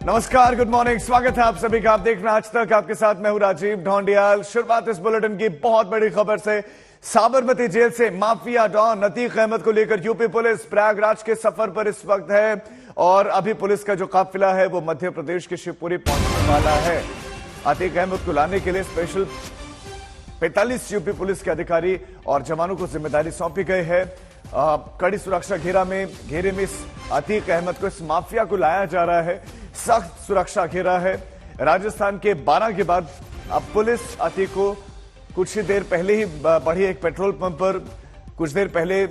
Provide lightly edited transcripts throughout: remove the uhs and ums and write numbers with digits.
नमस्कार, good morning, स्वागत है आप सभी का। आप देख रहे हैं आज तक, आपके साथ मैं हूं राजीव ढोंडियाल। शुरुआत इस बुलेटिन की बहुत बड़ी खबर से। साबरमती जेल से माफिया डॉन अतीक अहमद को लेकर यूपी पुलिस प्रयागराज के सफर पर इस वक्त है और अभी पुलिस का जो काफिला है वो मध्य प्रदेश के शिवपुरी पहुंचने वाला है। अतीक अहमद को लाने के लिए स्पेशल 45 यूपी पुलिस के अधिकारी और जवानों को जिम्मेदारी सौंपी गई है। कड़ी सुरक्षा घेरे में इस अतीक अहमद को, इस माफिया को लाया जा रहा है। सख्त सुरक्षा घेरा है। राजस्थान के 12 के बाद अब पुलिस अतीक को कुछ ही देर पहले ही बढ़ी एक पेट्रोल पंप पर, कुछ देर पहले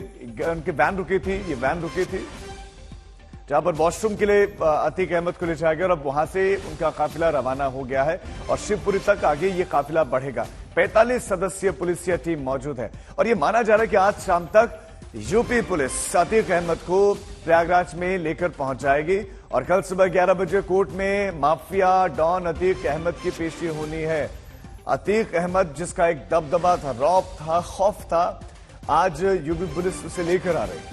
उनकी वैन रुकी थी, ये वैन रुकी थी जहां पर वॉशरूम के लिए अतीक अहमद को ले जाया गया और अब वहां से उनका काफिला रवाना हो गया है और शिवपुरी तक आगे ये काफिला बढ़ेगा। 45 सदस्यीय पुलिसिया टीम मौजूद है और ये माना जा रहा है कि आज शाम तक यूपी पुलिस अतीक अहमद को प्रयागराज में लेकर पहुंच जाएगी और कल सुबह 11 बजे कोर्ट में माफिया डॉन अतीक अहमद की पेशी होनी है। अतीक अहमद जिसका एक दबदबा था, रौब था, खौफ था, आज यूपी पुलिस उसे लेकर आ रही है।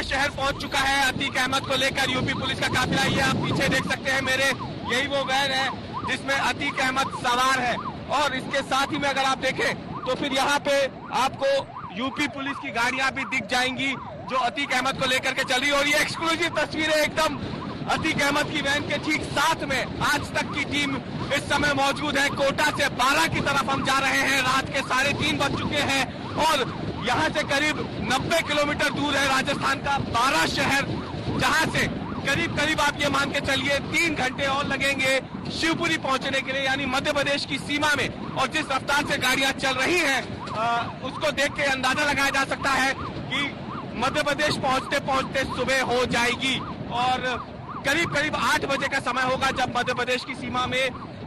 शहर पहुंच चुका है अतीक अहमद को लेकर यूपी पुलिस का काफिला। ये आप पीछे देख सकते हैं मेरे, यही वो वैन है जिसमें अतीक अहमद सवार है और इसके साथ ही में अगर आप देखें तो फिर यहाँ पे आपको यूपी पुलिस की गाड़ियां भी दिख जाएंगी जो अतीक अहमद को लेकर के चल रही है। और ये एक्सक्लूसिव तस्वीरें एकदम अतीक अहमद की वैन के ठीक साथ में आज तक की टीम इस समय मौजूद है। कोटा से 12 की तरफ हम जा रहे हैं। रात के 3:30 बज चुके हैं और यहाँ से करीब 90 किलोमीटर दूर है राजस्थान का 12 शहर, जहाँ से करीब आप ये मान के चलिए 3 घंटे और लगेंगे शिवपुरी पहुंचने के लिए, यानी मध्य प्रदेश की सीमा में। और जिस रफ्तार से गाड़ियां चल रही हैं उसको देख के अंदाजा लगाया जा सकता है कि मध्य प्रदेश पहुंचते पहुंचते सुबह हो जाएगी और करीब 8 बजे का समय होगा जब मध्य प्रदेश की सीमा में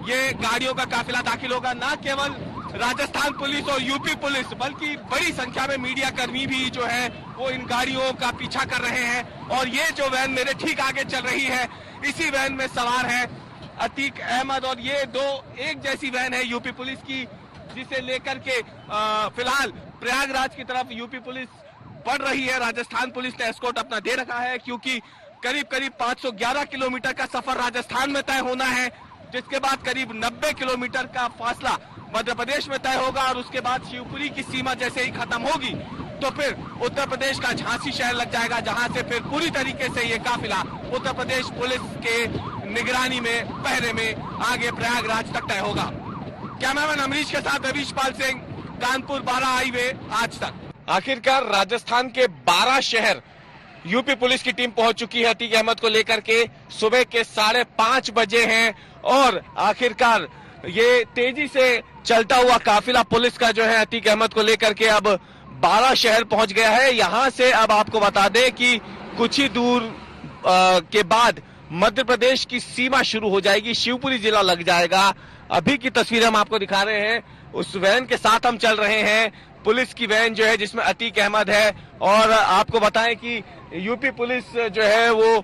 ये गाड़ियों का काफिला दाखिल होगा। न केवल राजस्थान पुलिस और यूपी पुलिस बल्कि बड़ी संख्या में मीडिया कर्मी भी जो है वो इन गाड़ियों का पीछा कर रहे हैं। और ये जो वैन मेरे ठीक आगे चल रही है, इसी वैन में सवार है अतीक अहमद और ये दो एक जैसी वैन है यूपी पुलिस की, जिसे लेकर के फिलहाल प्रयागराज की तरफ यूपी पुलिस बढ़ रही है। राजस्थान पुलिस ने एस्कॉर्ट अपना दे रखा है क्योंकि करीब 511 किलोमीटर का सफर राजस्थान में तय होना है, जिसके बाद करीब 90 किलोमीटर का फासला मध्य प्रदेश में तय होगा और उसके बाद शिवपुरी की सीमा जैसे ही खत्म होगी तो फिर उत्तर प्रदेश का झांसी शहर लग जाएगा, जहां से फिर पूरी तरीके से ये काफिला उत्तर प्रदेश पुलिस के निगरानी में, पहरे में आगे प्रयागराज तक तय होगा। कैमरामैन अमरीश के साथ रवीश पाल सिंह, कानपुर 12 हाईवे, आज तक। आखिरकार राजस्थान के 12 शहर यूपी पुलिस की टीम पहुंच चुकी है अतीक अहमद को लेकर के। सुबह के 5:30 बजे हैं और आखिरकार ये तेजी से चलता हुआ काफिला पुलिस का जो है अतीक अहमद को लेकर के अब 12 शहर पहुंच गया है। यहां से अब आपको बता दें कि कुछ ही दूर के बाद मध्य प्रदेश की सीमा शुरू हो जाएगी, शिवपुरी जिला लग जाएगा। अभी की तस्वीर हम आपको दिखा रहे हैं, उस वैन के साथ हम चल रहे हैं, पुलिस की वैन जो है जिसमें अतीक अहमद है। और आपको बताएं कि यूपी पुलिस जो है वो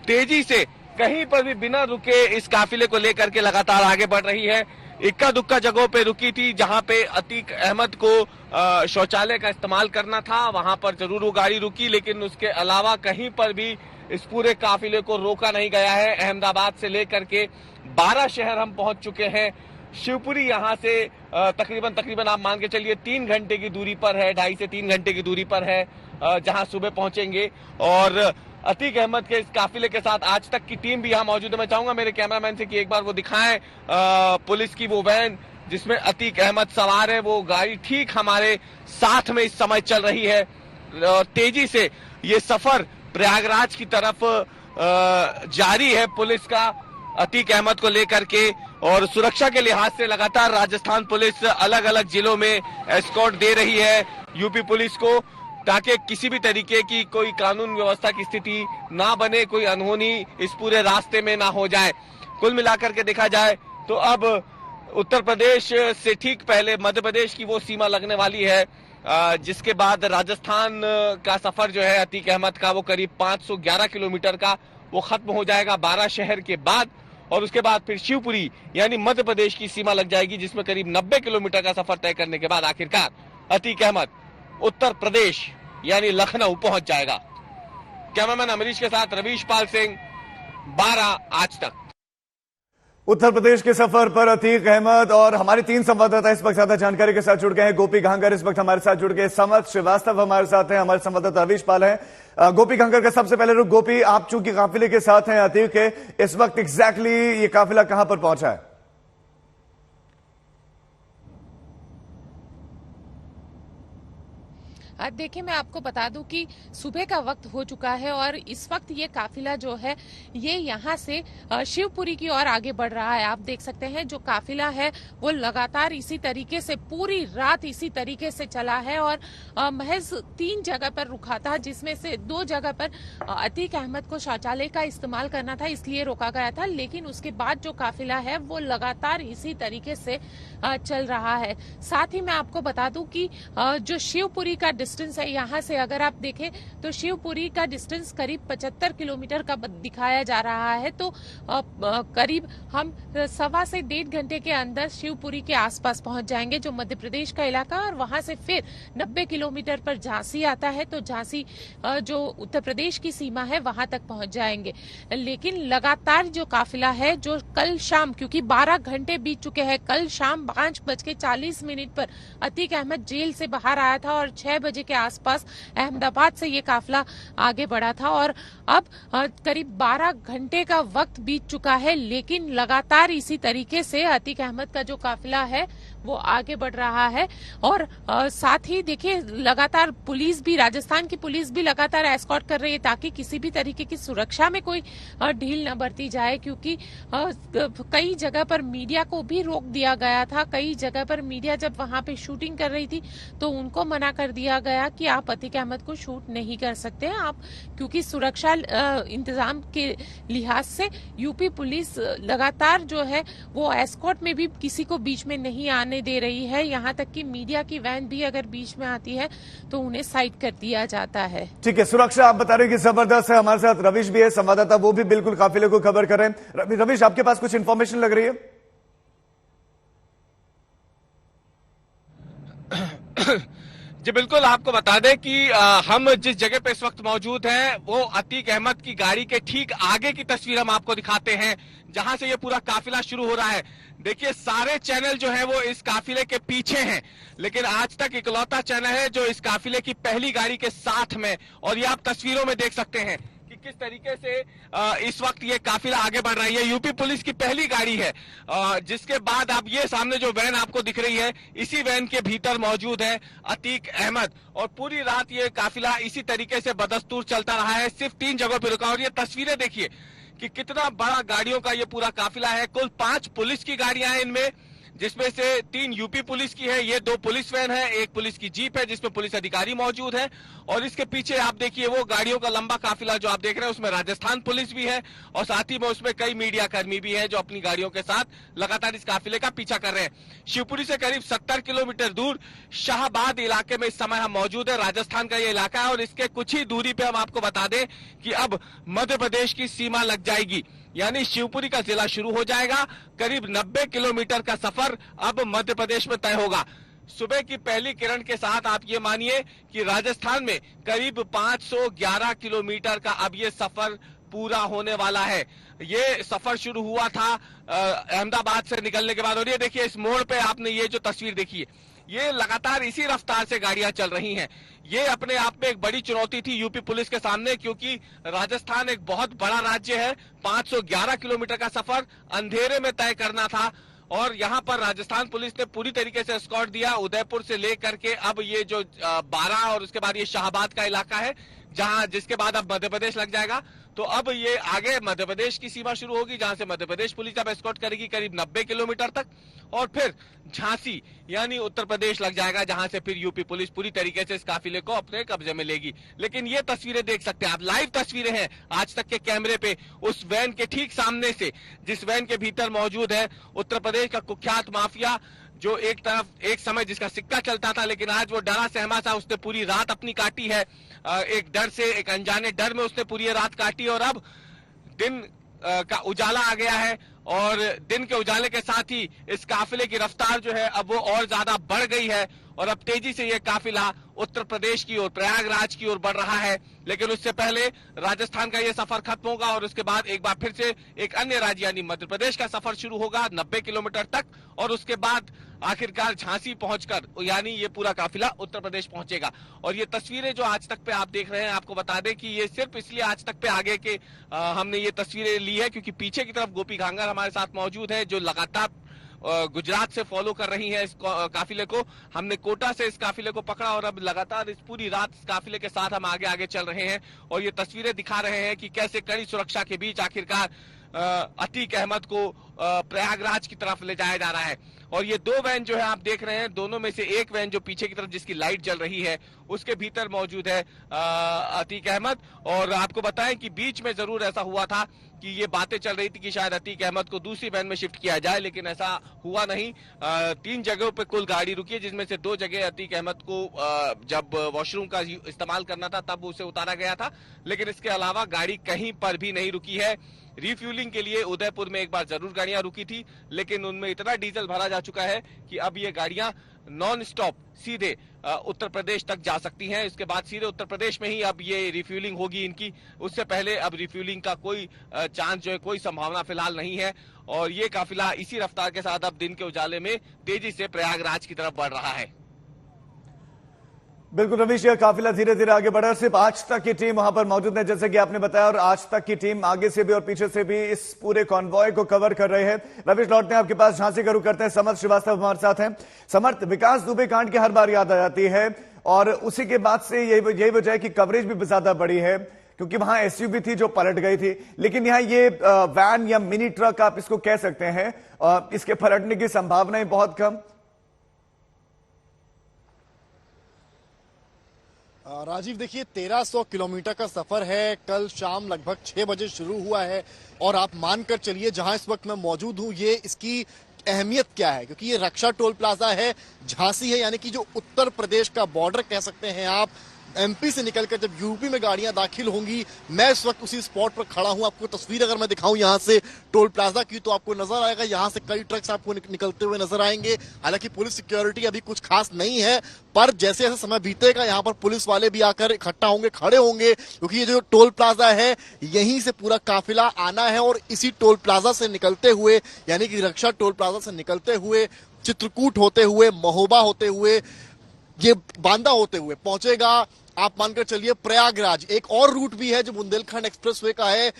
तेजी से कहीं पर भी बिना रुके इस काफिले को लेकर के लगातार आगे बढ़ रही है। इक्का दुक्का जगहों पे रुकी थी जहां पे अतीक अहमद को शौचालय का इस्तेमाल करना था, वहां पर जरूर वो गाड़ी रुकी, लेकिन उसके अलावा कहीं पर भी इस पूरे काफिले को रोका नहीं गया है। अहमदाबाद से लेकर के 12 शहर हम पहुंच चुके हैं। शिवपुरी यहाँ से तकरीबन आप मान के चलिए 3 घंटे की दूरी पर है, 2.5 से 3 घंटे की दूरी पर है, जहां सुबह पहुंचेंगे। और अतीक अहमद के इस काफिले के साथ आज तक की टीम भी यहाँ मौजूद है। मैं चाहूंगा मेरे कैमरामैन से कि एक बार वो दिखाएं पुलिस की वो वैन जिसमें अतीक अहमद सवार है। वो गाड़ी ठीक हमारे साथ में इस समय चल रही है और तेजी से ये सफर प्रयागराज की तरफ जारी है पुलिस का अतीक अहमद को लेकर के। और सुरक्षा के लिहाज से लगातार राजस्थान पुलिस अलग अलग जिलों में एस्कॉर्ट दे रही है यूपी पुलिस को, ताकि किसी भी तरीके की कोई कानून व्यवस्था की स्थिति ना बने, कोई अनहोनी इस पूरे रास्ते में ना हो जाए। कुल मिलाकर के देखा जाए तो अब उत्तर प्रदेश से ठीक पहले मध्य प्रदेश की वो सीमा लगने वाली है, जिसके बाद राजस्थान का सफर जो है अतीक अहमद का वो करीब 511 किलोमीटर का वो खत्म हो जाएगा 12 शहर के बाद। और उसके बाद फिर शिवपुरी यानी मध्य प्रदेश की सीमा लग जाएगी, जिसमें करीब 90 किलोमीटर का सफर तय करने के बाद आखिरकार अतीक अहमद उत्तर प्रदेश यानी लखनऊ पहुंच जाएगा। कैमरामैन अमरीश के साथ रवीश पाल सिंह, 12 आज तक। उत्तर प्रदेश के सफर पर अतीक अहमद और हमारे 3 संवाददाता इस वक्त ज्यादा जानकारी के साथ जुड़ गए हैं। गोपी घांगर इस वक्त हमारे साथ जुड़ गए, समर्थ श्रीवास्तव हमारे साथ हैं, हमारे संवाददाता रवीश पाल हैं। गोपी घांगर का सबसे पहले रुख, गोपी आप चूंकि काफिले के साथ हैं अतीक के, इस वक्त एग्जैक्टली ये काफिला कहां पर पहुंचा है? देखिए, मैं आपको बता दूं कि सुबह का वक्त हो चुका है और इस वक्त ये काफिला जो है ये यहाँ से शिवपुरी की ओर आगे बढ़ रहा है। आप देख सकते हैं जो काफिला है वो लगातार इसी तरीके से पूरी रात इसी तरीके से चला है और महज 3 जगह पर रुका था, जिसमें से 2 जगह पर अतीक अहमद को शौचालय का इस्तेमाल करना था इसलिए रोका गया था, लेकिन उसके बाद जो काफिला है वो लगातार इसी तरीके से चल रहा है। साथ ही मैं आपको बता दूं कि जो शिवपुरी का डिस्टेंस है, यहाँ से अगर आप देखें तो शिवपुरी का डिस्टेंस करीब 75 किलोमीटर का दिखाया जा रहा है। तो करीब हम 1.25 से 1.5 घंटे के अंदर शिवपुरी के आसपास पहुंच जाएंगे, जो मध्य प्रदेश का इलाका, और वहां से फिर 90 किलोमीटर पर झांसी आता है, तो झांसी जो उत्तर प्रदेश की सीमा है वहां तक पहुंच जाएंगे। लेकिन लगातार जो काफिला है, जो कल शाम, क्योंकि 12 घंटे बीत चुके हैं, कल शाम 5:40 पर अतीक अहमद जेल से बाहर आया था और 6 बजे के आसपास अहमदाबाद से ये काफिला आगे बढ़ा था और अब करीब 12 घंटे का वक्त बीत चुका है, लेकिन लगातार इसी तरीके से अतीक अहमद का जो काफिला है वो आगे बढ़ रहा है। और साथ ही देखिए, लगातार पुलिस भी, राजस्थान की पुलिस भी लगातार एस्कॉर्ट कर रही है ताकि किसी भी तरीके की सुरक्षा में कोई ढील न बरती जाए, क्योंकि कई जगह पर मीडिया को भी रोक दिया गया था। कई जगह पर मीडिया जब वहां पे शूटिंग कर रही थी तो उनको मना कर दिया गया कि आप अतीक अहमद को शूट नहीं कर सकते हैं आप, क्योंकि सुरक्षा इंतजाम के लिहाज से यूपी पुलिस लगातार जो है वो एस्कॉर्ट में भी किसी को बीच में नहीं आने दे रही है। यहाँ तक कि मीडिया की वैन भी अगर बीच में आती है तो उन्हें साइड कर दिया जाता है। ठीक है, सुरक्षा आप बता रहे हैं कि जबरदस्त है। हमारे साथ रवीश भी है, संवाददाता, वो भी बिल्कुल काफिले को खबर कर रहे हैं। रवीश, आपके पास कुछ इंफॉर्मेशन लग रही है? जी बिल्कुल, आपको बता दें कि हम जिस जगह पे इस वक्त मौजूद हैं वो अतीक अहमद की गाड़ी के ठीक आगे की तस्वीर हम आपको दिखाते हैं, जहां से ये पूरा काफिला शुरू हो रहा है। देखिए, सारे चैनल जो है वो इस काफिले के पीछे हैं, लेकिन आज तक इकलौता चैनल है जो इस काफिले की पहली गाड़ी के साथ में, और ये आप तस्वीरों में देख सकते हैं कि किस तरीके से इस वक्त ये काफिला आगे बढ़ रही है। यूपी पुलिस की पहली गाड़ी है, जिसके बाद अब ये सामने जो वैन आपको दिख रही है, इसी वैन के भीतर मौजूद है अतीक अहमद, और पूरी रात ये काफिला इसी तरीके से बदस्तूर चलता रहा है, सिर्फ 3 जगहों पर रुका। और ये तस्वीरें देखिए कि कितना बड़ा गाड़ियों का ये पूरा काफिला है। कुल 5 पुलिस की गाड़ियां हैं इनमें, जिसमें से 3 यूपी पुलिस की है, ये 2 पुलिस वैन है, 1 पुलिस की जीप है जिसमें पुलिस अधिकारी मौजूद है, और इसके पीछे आप देखिए वो गाड़ियों का लंबा काफिला जो आप देख रहे हैं उसमें राजस्थान पुलिस भी है, और साथ ही में उसमें कई मीडिया कर्मी भी हैं जो अपनी गाड़ियों के साथ लगातार इस काफिले का पीछा कर रहे हैं। शिवपुरी से करीब 70 किलोमीटर दूर शाहबाद इलाके में इस समय हम मौजूद है। राजस्थान का ये इलाका है और इसके कुछ ही दूरी पे हम आपको बता दें कि अब मध्य प्रदेश की सीमा लग जाएगी, यानी शिवपुरी का जिला शुरू हो जाएगा। करीब 90 किलोमीटर का सफर अब मध्य प्रदेश में तय होगा। सुबह की पहली किरण के साथ आप ये मानिए कि राजस्थान में करीब 511 किलोमीटर का अब ये सफर पूरा होने वाला है। ये सफर शुरू हुआ था अहमदाबाद से निकलने के बाद, और ये देखिए इस मोड़ पे आपने ये जो तस्वीर देखी है, ये लगातार इसी रफ्तार से गाड़ियां चल रही हैं। ये अपने आप में एक बड़ी चुनौती थी यूपी पुलिस के सामने, क्योंकि राजस्थान एक बहुत बड़ा राज्य है। 511 किलोमीटर का सफर अंधेरे में तय करना था, और यहाँ पर राजस्थान पुलिस ने पूरी तरीके से एस्कॉर्ट दिया, उदयपुर से लेकर के अब ये जो 12 और उसके बाद ये शाहबाद का इलाका है, जहां जिसके बाद अब मध्य प्रदेश लग जाएगा। तो अब ये आगे मध्य प्रदेश की सीमा शुरू होगी, जहां से मध्य प्रदेश पुलिस अब एस्कॉर्ट करेगी करीब 90 किलोमीटर तक, और फिर झांसी यानी उत्तर प्रदेश लग जाएगा, जहां से फिर यूपी पुलिस पूरी तरीके से इस काफिले को अपने कब्जे में लेगी। लेकिन ये तस्वीरें देख सकते हैं आप, लाइव तस्वीरें हैं आज तक के कैमरे पे, उस वैन के ठीक सामने से, जिस वैन के भीतर मौजूद है उत्तर प्रदेश का कुख्यात माफिया, जो एक तरफ एक समय जिसका सिक्का चलता था, लेकिन आज वो डरा सहमा सा, उसने पूरी रात अपनी काटी है, एक डर से, एक अनजाने डर में उसने पूरी रात काटी, और अब दिन का उजाला आ गया है, और दिन के उजाले के साथ ही इस काफिले की रफ्तार जो है अब वो और ज्यादा बढ़ गई है, और अब तेजी से ये काफिला उत्तर प्रदेश की ओर, प्रयागराज की ओर बढ़ रहा है। लेकिन उससे पहले राजस्थान का ये सफर खत्म होगा और उसके बाद एक बार फिर से एक अन्य राज्य यानी मध्य प्रदेश का सफर शुरू होगा 90 किलोमीटर तक, और उसके बाद आखिरकार झांसी पहुंचकर यानी ये पूरा काफिला उत्तर प्रदेश पहुंचेगा। और ये तस्वीरें जो आज तक पे आप देख रहे हैं, आपको बता दें कि ये सिर्फ इसलिए आज तक पे आगे के हमने ये तस्वीरें ली है क्योंकि पीछे की तरफ गोपी घांगर हमारे साथ मौजूद है, जो लगातार गुजरात से फॉलो कर रही है इस काफिले को। हमने कोटा से इस काफिले को पकड़ा और अब लगातार इस पूरी रात इस काफिले के साथ हम आगे आगे चल रहे हैं और ये तस्वीरें दिखा रहे हैं कि कैसे कड़ी सुरक्षा के बीच आखिरकार अतीक अहमद को प्रयागराज की तरफ ले जाया जा रहा है। और ये दो वैन जो है आप देख रहे हैं, दोनों में से एक वैन जो पीछे की तरफ जिसकी लाइट जल रही है उसके भीतर मौजूद है अतीक अहमद। और आपको बताएं कि बीच में जरूर ऐसा हुआ था कि ये बातें चल रही थी कि शायद अतीक अहमद को दूसरी वैन में शिफ्ट किया जाए, लेकिन ऐसा हुआ नहीं। 3 जगहों पे कुल गाड़ी रुकी है, जिसमें से 2 जगह अतीक अहमद को जब वॉशरूम का इस्तेमाल करना था तब उसे उतारा गया था, लेकिन इसके अलावा गाड़ी कहीं पर भी नहीं रुकी है। रिफ्यूलिंग के लिए उदयपुर में एक बार जरूर गाड़ियां रुकी थी, लेकिन उनमें इतना डीजल भरा जा चुका है कि अब ये गाड़ियां नॉन स्टॉप सीधे उत्तर प्रदेश तक जा सकती हैं। इसके बाद सीधे उत्तर प्रदेश में ही अब ये रिफ्यूलिंग होगी इनकी। उससे पहले अब रिफ्यूलिंग का कोई चांस जो है, कोई संभावना फिलहाल नहीं है। और ये काफिला इसी रफ्तार के साथ अब दिन के उजाले में तेजी से प्रयागराज की तरफ बढ़ रहा है। बिल्कुल रवीश, यह काफिला धीरे धीरे आगे बढ़ा। सिर्फ आज तक की टीम वहां पर मौजूद है जैसे कि आपने बताया, और आज तक की टीम आगे से भी और पीछे से भी इस पूरे कॉन्वॉय को कवर कर रहे हैं। रवीश, लौटते हैं आपके पास, झांसी का रुख करते हैं। समर्थ श्रीवास्तव हमारे साथ हैं। समर्थ, विकास दुबे कांड की हर बार याद आ जाती है और उसी के बाद से यही वजह है कि कवरेज भी ज्यादा बड़ी है, क्योंकि वहां एसयूवी थी जो पलट गई थी, लेकिन यहाँ ये वैन या मिनी ट्रक आप इसको कह सकते हैं, इसके पलटने की संभावनाएं बहुत कम। राजीव, देखिए 1300 किलोमीटर का सफर है। कल शाम लगभग 6 बजे शुरू हुआ है और आप मानकर चलिए जहां इस वक्त मैं मौजूद हूं, ये इसकी अहमियत क्या है, क्योंकि ये रक्षा टोल प्लाजा है, झांसी है, यानी कि जो उत्तर प्रदेश का बॉर्डर कह सकते हैं आप। एमपी से निकलकर जब यूपी में गाड़ियां दाखिल होंगी, मैं इस वक्त उसी स्पॉट पर खड़ा हूं। आपको तस्वीर अगर मैं दिखाऊं यहां से टोल प्लाजा की, तो आपको नजर आएगा यहां से कई ट्रक्स आपको निकलते हुए नजर आएंगे। हालांकि पुलिस सिक्योरिटी अभी कुछ खास नहीं है, पर जैसे जैसे समय बीतेगा यहाँ पर पुलिस वाले भी आकर इकट्ठा होंगे, खड़े होंगे, क्योंकि ये जो टोल प्लाजा है यहीं से पूरा काफिला आना है और इसी टोल प्लाजा से निकलते हुए, यानी कि रक्षा टोल प्लाजा से निकलते हुए, चित्रकूट होते हुए, महोबा होते हुए, ये बांदा होते हुए पहुंचेगा। आप मानकर चलिए प्रयागराज। एक और रूट भी है जो बुंदेलखंड एक्सप्रेसवे का है,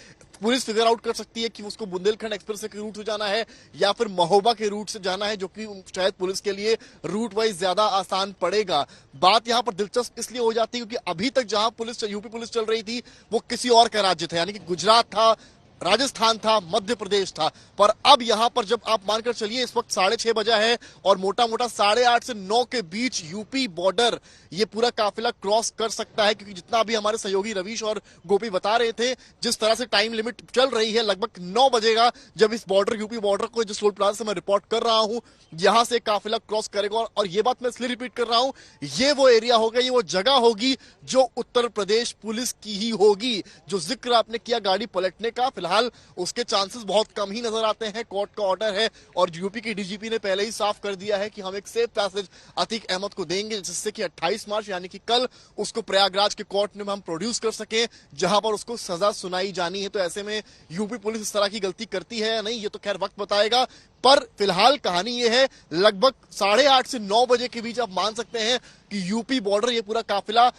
पुलिस फिगर आउट कर सकती है कि उसको बुंदेलखंड एक्सप्रेसवे के रूट से जाना है या फिर महोबा के रूट से जाना है, जो कि शायद पुलिस के लिए रूट वाइज ज्यादा आसान पड़ेगा। बात यहां पर दिलचस्प इसलिए हो जाती है क्योंकि अभी तक जहां पुलिस, यूपी पुलिस चल रही थी, वो किसी और का राज्य था, यानी कि गुजरात था, राजस्थान था, मध्य प्रदेश था। पर अब यहां पर जब आप मानकर चलिए इस वक्त 6:30 बजा है और मोटा मोटा 8:30 से 9 के बीच यूपी बॉर्डर ये पूरा काफिला क्रॉस कर सकता है, क्योंकि जितना अभी हमारे सहयोगी रवीश और गोपी बता रहे थे, जिस तरह से टाइम लिमिट चल रही है, लगभग 9 बजेगा जब इस बॉर्डर, यूपी बॉर्डर को जिस टोल प्लाजा से मैं रिपोर्ट कर रहा हूं, यहां से काफिला क्रॉस करेगा। और ये बात मैं इसलिए रिपीट कर रहा हूं, ये वो एरिया होगा, ये वो जगह होगी जो उत्तर प्रदेश पुलिस की ही होगी। जो जिक्र आपने किया गाड़ी पलटने का, फिलहाल उसके चांसेस बहुत कम ही नजर आते हैं। कोर्ट का ऑर्डर है और यूपी की डीजीपी ने पहले ही साफ कर दिया है कि हम एक सेफ पैसेज अतीक अहमद को देंगे, जिससे कि 28 मार्च यानी कि कल उसको प्रयागराज के कोर्ट में हम प्रोड्यूस कर सके, जहां पर उसको सजा सुनाई जानी है। तो ऐसे में यूपी पुलिस इस तरह की गलती करती है या नहीं, ये तो खैर वक्त बताएगा। पर फिलहाल कहानी ये है, लगभग 8:30 से 9 बजे के बीच आप मान सकते हैं कि यूपी बॉर्डर ये पूरा काफिला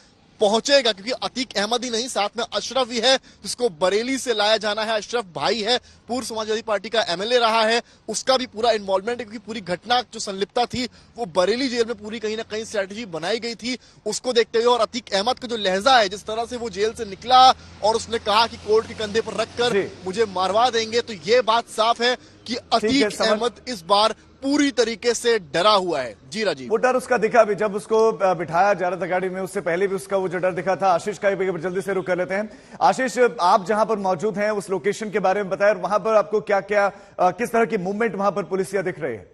पहुंचेगा, क्योंकि अतीक अहमद ही नहीं, साथ में अशरफ भी है, जिसको बरेली से लाया जाना है। अशरफ भाई है, पूर्व समाजवादी पार्टी का एमएलए रहा है, उसका भी पूरा इन्वॉल्वमेंट है, क्योंकि पूरी घटना जो संलिप्तता थी वो बरेली जेल में पूरी कहीं ना कहीं स्ट्रेटेजी बनाई गई थी, उसको देखते हुए। और अतीक अहमद का जो लहजा है, जिस तरह से वो जेल से निकला और उसने कहा कि कोर्ट के कंधे पर रखकर मुझे मारवा देंगे, तो ये बात साफ है कि अतीक अहमद इस बार पूरी तरीके से डरा हुआ है। जी राजीव, वो डर उसका दिखा भी जब उसको बिठाया जा रहा था गाड़ी में, उससे पहले भी उसका वो जो डर दिखा था। आशीष का भी जल्दी से रुक कर लेते हैं। आशीष, आप जहां पर मौजूद हैं उस लोकेशन के बारे में बताएं, और वहां पर आपको क्या क्या किस तरह की मूवमेंट वहां पर पुलिसिया दिख रही है?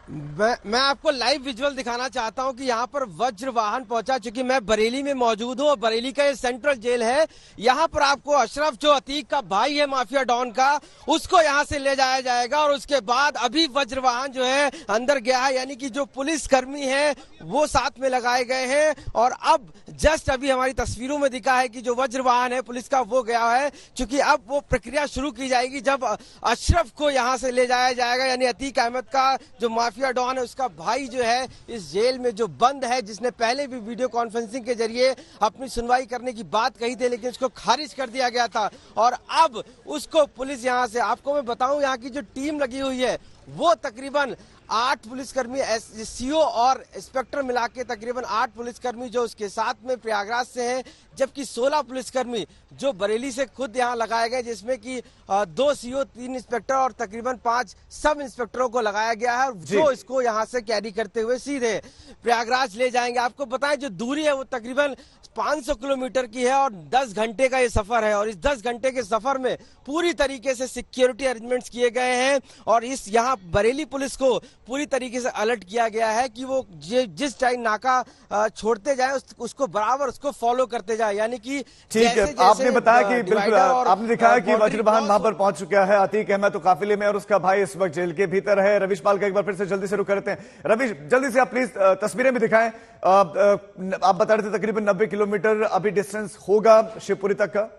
मैं आपको लाइव विजुअल दिखाना चाहता हूं कि यहाँ पर वज्र वाहन पहुंचा, चूंकि मैं बरेली में मौजूद हूं और बरेली का ये सेंट्रल जेल है। यहाँ पर आपको अशरफ, जो अतीक का भाई है माफिया डॉन का, उसको यहाँ से ले जाया जाएगा और उसके बाद अभी वज्र वाहन जो है अंदर गया है, यानी कि जो पुलिस कर्मी है वो साथ में लगाए गए हैं। और अब जस्ट अभी हमारी तस्वीरों में दिखा है कि जो वज्र वाहन है पुलिस का वो गया है, चूंकि अब वो प्रक्रिया शुरू की जाएगी जब अशरफ को यहाँ से ले जाया जाएगा, यानी अतीक अहमद का जो माफिया डॉन है उसका भाई जो है इस जेल में जो बंद है, जिसने पहले भी वीडियो कॉन्फ्रेंसिंग के जरिए अपनी सुनवाई करने की बात कही थी लेकिन उसको खारिज कर दिया गया था। और अब उसको पुलिस यहाँ से, आपको मैं बताऊं यहाँ की जो टीम लगी हुई है वो तकरीबन 8 पुलिसकर्मी, सीओ और इंस्पेक्टर मिला के तकरीबन 8 पुलिसकर्मी जो उसके साथ में प्रयागराज से हैं, जबकि 16 पुलिसकर्मी जो बरेली से खुद यहाँ लगाए गए, जिसमें कि 2 सीओ, 3 इंस्पेक्टर और तकरीबन 5 सब इंस्पेक्टरों को लगाया गया है, जो इसको यहाँ से कैरी करते हुए सीधे प्रयागराज ले जाएंगे। आपको बताएं जो दूरी है वो तकरीबन 500 किलोमीटर की है और 10 घंटे का ये सफर है। और इस 10 घंटे के सफर में पूरी तरीके से सिक्योरिटी अरेंजमेंट्स किए गए हैं और इस यहाँ बरेली पुलिस को पूरी तरीके से अलर्ट किया गया है कि वो जिस टाइम नाका छोड़ते जाए उसको बराबर उसको फॉलो करते जाए, यानी कि ठीक है। आपने बताया कि बिल्कुल आपने दिखाया कि वज्र वाहन वहां पर पहुंच चुका है। अतीक अहमद तो काफिले में और उसका भाई इस वक्त जेल के भीतर है। रविश पाल का एक बार फिर से जल्दी से रुक करते हैं। रविश, जल्दी से आप प्लीज तस्वीरें भी दिखाएं। आप बता रहे थे तकरीबन 90 किलोमीटर अभी डिस्टेंस होगा शिवपुरी तक का।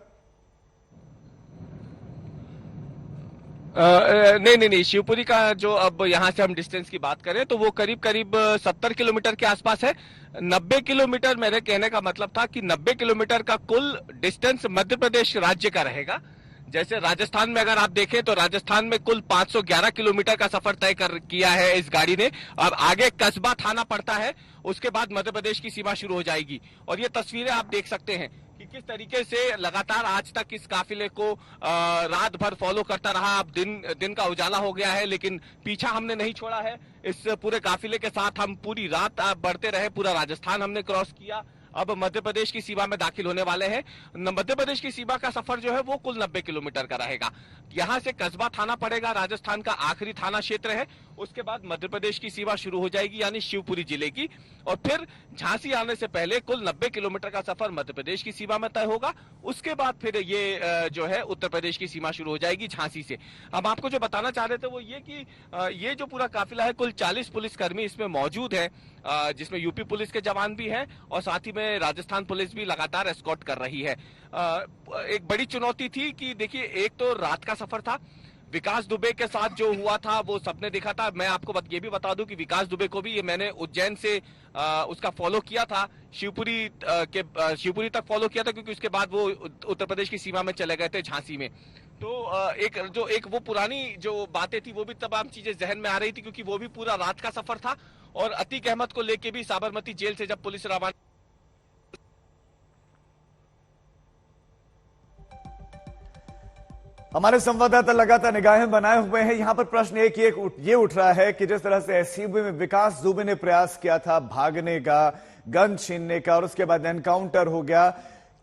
नहीं, शिवपुरी का जो अब यहाँ से हम डिस्टेंस की बात करें तो वो करीब 70 किलोमीटर के आसपास है। 90 किलोमीटर मेरे कहने का मतलब था कि 90 किलोमीटर का कुल डिस्टेंस मध्य प्रदेश राज्य का रहेगा। जैसे राजस्थान में अगर आप देखें तो राजस्थान में कुल 511 किलोमीटर का सफर तय किया है इस गाड़ी ने। अब आगे कस्बा थाना पड़ता है, उसके बाद मध्य प्रदेश की सीमा शुरू हो जाएगी। और ये तस्वीरें आप देख सकते हैं कि किस तरीके से लगातार आज तक इस काफिले को रात भर फॉलो करता रहा। अब दिन का उजाला हो गया है लेकिन पीछा हमने नहीं छोड़ा है। इस पूरे काफिले के साथ हम पूरी रात बढ़ते रहे, पूरा राजस्थान हमने क्रॉस किया। अब मध्य प्रदेश की सीमा में दाखिल होने वाले हैं। मध्य प्रदेश की सीमा का सफर जो है वो कुल 90 किलोमीटर का रहेगा। यहाँ से कस्बा थाना पड़ेगा, राजस्थान का आखिरी थाना क्षेत्र है। उसके बाद मध्य प्रदेश की सीमा शुरू हो जाएगी यानी शिवपुरी जिले की, और फिर झांसी आने से पहले कुल 90 किलोमीटर का सफर मध्य प्रदेश की सीमा में तय होगा। उसके बाद फिर ये जो है उत्तर प्रदेश की सीमा शुरू हो जाएगी झांसी से। अब आपको जो बताना चाह रहे थे वो ये कि ये जो पूरा काफिला है कुल 40 पुलिसकर्मी इसमें मौजूद है, जिसमें यूपी पुलिस के जवान भी हैं और साथ ही में राजस्थान पुलिस भी लगातार एस्कॉर्ट कर रही है। एक बड़ी चुनौती थी कि देखिए, एक तो रात का सफर था, विकास दुबे के साथ जो हुआ था वो सबने देखा था। मैं आपको ये भी बता दूं कि विकास दुबे को भी ये मैंने उज्जैन से उसका फॉलो किया था, शिवपुरी तक फॉलो किया था, क्योंकि उसके बाद वो उत्तर प्रदेश की सीमा में चले गए थे झांसी में। तो एक वो पुरानी जो बातें थी वो भी तमाम चीजें जहन में आ रही थी, क्योंकि वो भी पूरा रात का सफर था। और अतीक अहमद को लेके भी साबरमती जेल से जब पुलिस रवाना, हमारे संवाददाता लगातार निगाहें बनाए हुए हैं। यहां पर प्रश्न ये उठ रहा है कि जिस तरह से एसयूवी में विकास दुबे ने प्रयास किया था भागने का, गन छीनने का और उसके बाद एनकाउंटर हो गया,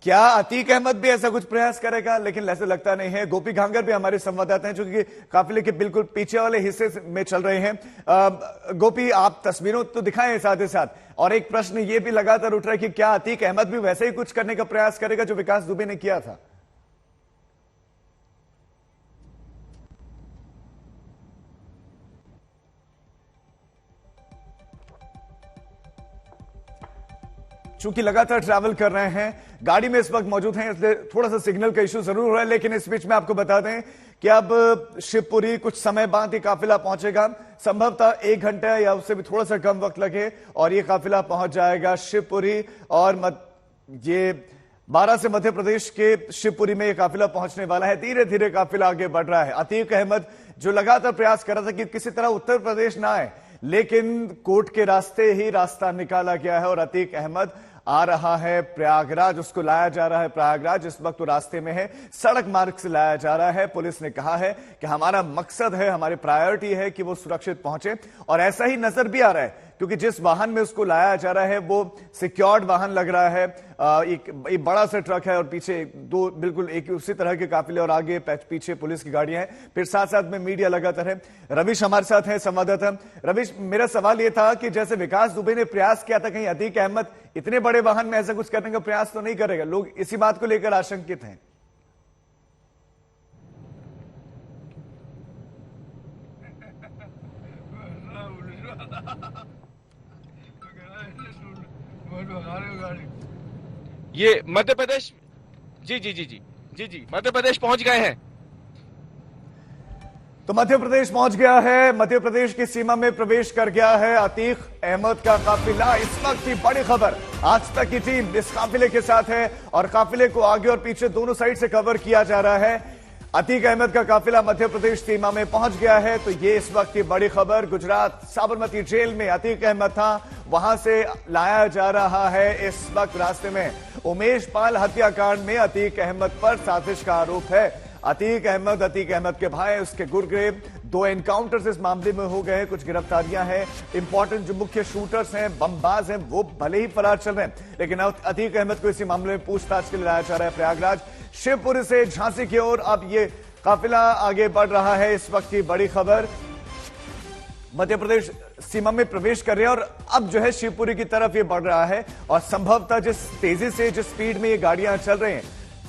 क्या अतीक अहमद भी ऐसा कुछ प्रयास करेगा? लेकिन ऐसा लगता नहीं है। गोपी घांगर भी हमारे संवाददाता हैं जो कि काफिले के बिल्कुल पीछे वाले हिस्से में चल रहे हैं। गोपी, आप तस्वीरों तो दिखाएं साथ ही साथ, और एक प्रश्न ये भी लगातार उठ रहा है कि क्या अतीक अहमद भी वैसे ही कुछ करने का प्रयास करेगा जो विकास दुबे ने किया था? चूंकि लगातार ट्रैवल कर रहे हैं, गाड़ी में इस वक्त मौजूद हैं, इसलिए थोड़ा सा सिग्नल का इश्यू जरूर हो रहा है। लेकिन इस बीच में आपको बता दें कि अब शिवपुरी कुछ समय बाद ये काफिला पहुंचेगा। संभवतः 1 घंटा या उससे भी थोड़ा सा कम वक्त लगे और ये काफिला पहुंच जाएगा शिवपुरी। और ये 12 से मध्य प्रदेश के शिवपुरी में ये काफिला पहुंचने वाला है। धीरे धीरे काफिला आगे बढ़ रहा है। अतीक अहमद जो लगातार प्रयास कर रहा था कि किसी तरह उत्तर प्रदेश ना आए, लेकिन कोर्ट के रास्ते ही रास्ता निकाला गया है और अतीक अहमद आ रहा है प्रयागराज। उसको लाया जा रहा है प्रयागराज। इस वक्त वो रास्ते में है, सड़क मार्ग से लाया जा रहा है। पुलिस ने कहा है कि हमारा मकसद है, हमारी प्रायोरिटी है कि वो सुरक्षित पहुंचे। और ऐसा ही नजर भी आ रहा है क्योंकि जिस वाहन में उसको लाया जा रहा है वो सिक्योर्ड वाहन लग रहा है। एक बड़ा सा ट्रक है और पीछे दो बिल्कुल एक उसी तरह के काफिले और आगे पीछे पुलिस की गाड़ियां हैं। फिर साथ साथ में मीडिया लगातार है। रविश हमारे साथ है, संवाददाता। रविश, मेरा सवाल यह था कि जैसे विकास दुबे ने प्रयास किया था, कहीं अतीक अहमद इतने बड़े वाहन में ऐसा कुछ करने का प्रयास तो नहीं करेगा? लोग इसी बात को लेकर आशंकित हैं। ये मध्य प्रदेश जी मध्य प्रदेश पहुंच गए हैं। तो मध्य प्रदेश पहुंच गया है। मध्य प्रदेश की सीमा में प्रवेश कर गया है अतीक अहमद का काफिला। इस वक्त की बड़ी खबर, आज तक की टीम इस काफिले के साथ है और काफिले को आगे और पीछे दोनों साइड से कवर किया जा रहा है। अतीक अहमद का काफिला मध्य प्रदेश सीमा में पहुंच गया है। तो ये इस वक्त की बड़ी खबर, गुजरात साबरमती जेल में अतीक अहमद था, वहां से लाया जा रहा है। इस वक्त रास्ते में उमेश पाल हत्याकांड में अतीक अहमद पर साजिश का आरोप है। अतीक अहमद के भाई, उसके गुरगे, 2 एनकाउंटर्स इस मामले में हो गए, कुछ गिरफ्तारियां हैं। इंपॉर्टेंट जो मुख्य शूटर्स हैं, बमबाज हैं, वो भले ही फरार चल रहे हैं, लेकिन अतीक अहमद को इसी मामले में पूछताछ के लिए लाया जा रहा है प्रयागराज। शिवपुरी से झांसी की ओर अब ये काफिला आगे बढ़ रहा है। इस वक्त की बड़ी खबर, मध्य प्रदेश सीमा में प्रवेश कर रहे हैं और अब जो है शिवपुरी की तरफ ये बढ़ रहा है। और संभवतः जिस तेजी से, जिस स्पीड में ये गाड़ियां चल रही हैं,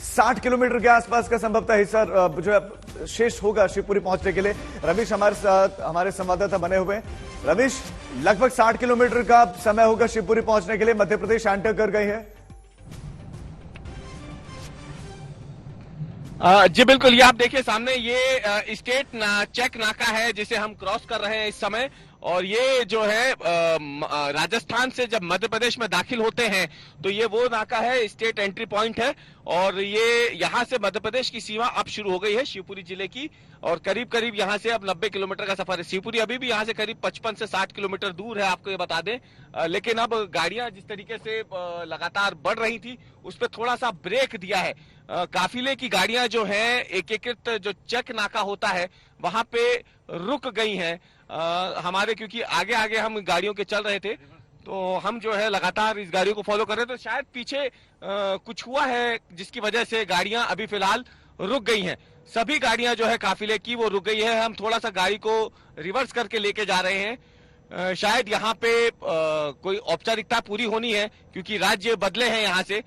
60 किलोमीटर के आसपास का संभवतः हिस्सा जो है शेष होगा शिवपुरी पहुंचने के लिए। रविश हमारे साथ, हमारे संवाददाता बने हुए। रविश, लगभग 60 किलोमीटर का समय होगा शिवपुरी पहुंचने के लिए। मध्य प्रदेश एंटर कर गई है। जी बिल्कुल, ये आप देखिए सामने ये स्टेट चेक नाका है जिसे हम क्रॉस कर रहे हैं इस समय। और ये जो है राजस्थान से जब मध्य प्रदेश में दाखिल होते हैं तो ये वो नाका है, स्टेट एंट्री पॉइंट है। और ये यहाँ से मध्य प्रदेश की सीमा अब शुरू हो गई है शिवपुरी जिले की। और करीब करीब यहाँ से अब 90 किलोमीटर का सफर है। शिवपुरी अभी भी यहाँ से करीब 55 से 60 किलोमीटर दूर है, आपको ये बता दें। लेकिन अब गाड़ियां जिस तरीके से लगातार बढ़ रही थी उस पर थोड़ा सा ब्रेक दिया है। काफिले की गाड़ियां जो है एकीकृत जो चेक नाका होता है वहां पे रुक गई हैं। हमारे क्योंकि आगे आगे हम गाड़ियों के चल रहे थे तो हम जो है लगातार इस गाड़ियों को फॉलो कर रहे थे। तो शायद पीछे कुछ हुआ है जिसकी वजह से गाड़ियां अभी फिलहाल रुक गई हैं। सभी गाड़ियां जो है काफिले की वो रुक गई है। हम थोड़ा सा गाड़ी को रिवर्स करके लेके जा रहे हैं। शायद यहाँ पे कोई औपचारिकता पूरी होनी है क्योंकि राज्य बदले हैं। यहाँ से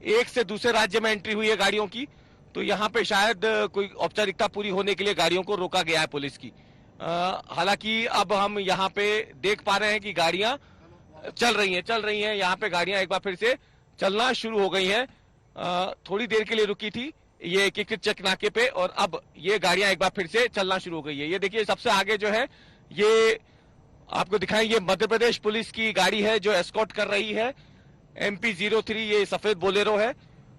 एक से दूसरे राज्य में एंट्री हुई है गाड़ियों की, तो यहाँ पे शायद कोई औपचारिकता पूरी होने के लिए गाड़ियों को रोका गया है पुलिस की। हालांकि अब हम यहाँ पे देख पा रहे हैं कि गाड़ियां चल रही हैं। यहाँ पे गाड़ियां एक बार फिर से चलना शुरू हो गई हैं। थोड़ी देर के लिए रुकी थी ये एकीकृत चेक नाके पे और अब ये गाड़ियां एक बार फिर से चलना शुरू हो गई है। ये देखिए सबसे आगे जो है ये आपको दिखाएं, ये मध्य प्रदेश पुलिस की गाड़ी है जो एस्कॉर्ट कर रही है। MP03 ये सफेद बोलेरो है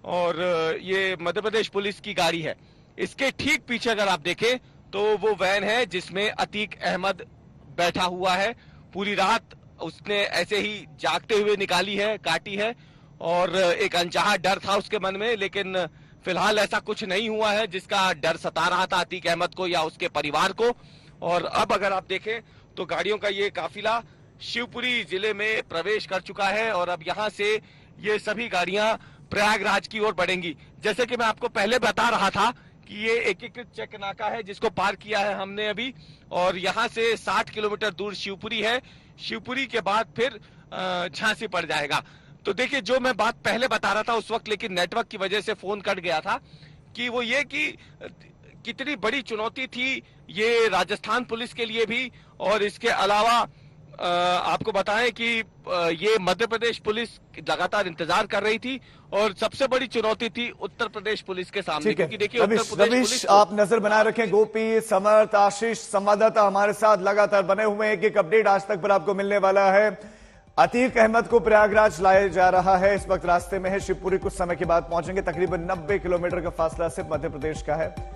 और ये मध्य प्रदेश पुलिस की गाड़ी है। इसके ठीक पीछे अगर आप देखें तो वो वैन है जिसमें अतीक अहमद बैठा हुआ है। पूरी रात उसने ऐसे ही जागते हुए निकाली है, काटी है और एक अनचाहा डर था उसके मन में, लेकिन फिलहाल ऐसा कुछ नहीं हुआ है जिसका डर सता रहा था अतीक अहमद को या उसके परिवार को। और अब अगर आप देखें तो गाड़ियों का ये काफिला शिवपुरी जिले में प्रवेश कर चुका है और अब यहाँ से ये सभी गाड़ियां प्रयागराज की ओर बढ़ेंगी। जैसे कि मैं आपको पहले बता रहा था कि ये एकीकृत चेक नाका है जिसको पार किया है हमने अभी और यहाँ से 60 किलोमीटर दूर शिवपुरी है। शिवपुरी के बाद फिर झांसी पड़ जाएगा। तो देखिए जो मैं बात पहले बता रहा था उस वक्त लेकिन नेटवर्क की वजह से फोन कट गया था कि वो ये कि कितनी बड़ी चुनौती थी ये राजस्थान पुलिस के लिए भी। और इसके अलावा आपको बताएं कि ये मध्य प्रदेश पुलिस लगातार इंतजार कर रही थी और सबसे बड़ी चुनौती थी उत्तर प्रदेश पुलिस के सामने। क्योंकि देखिए रविश आप नजर बनाए रखें। गोपी, समर्थ, आशीष संवाददाता हमारे साथ लगातार बने हुए हैं। एक अपडेट आज तक पर आपको मिलने वाला है। अतीक अहमद को प्रयागराज लाया जा रहा है, इस वक्त रास्ते में है। शिवपुरी कुछ समय के बाद पहुंचेंगे। तकरीबन 90 किलोमीटर का फासला सिर्फ मध्य प्रदेश का है।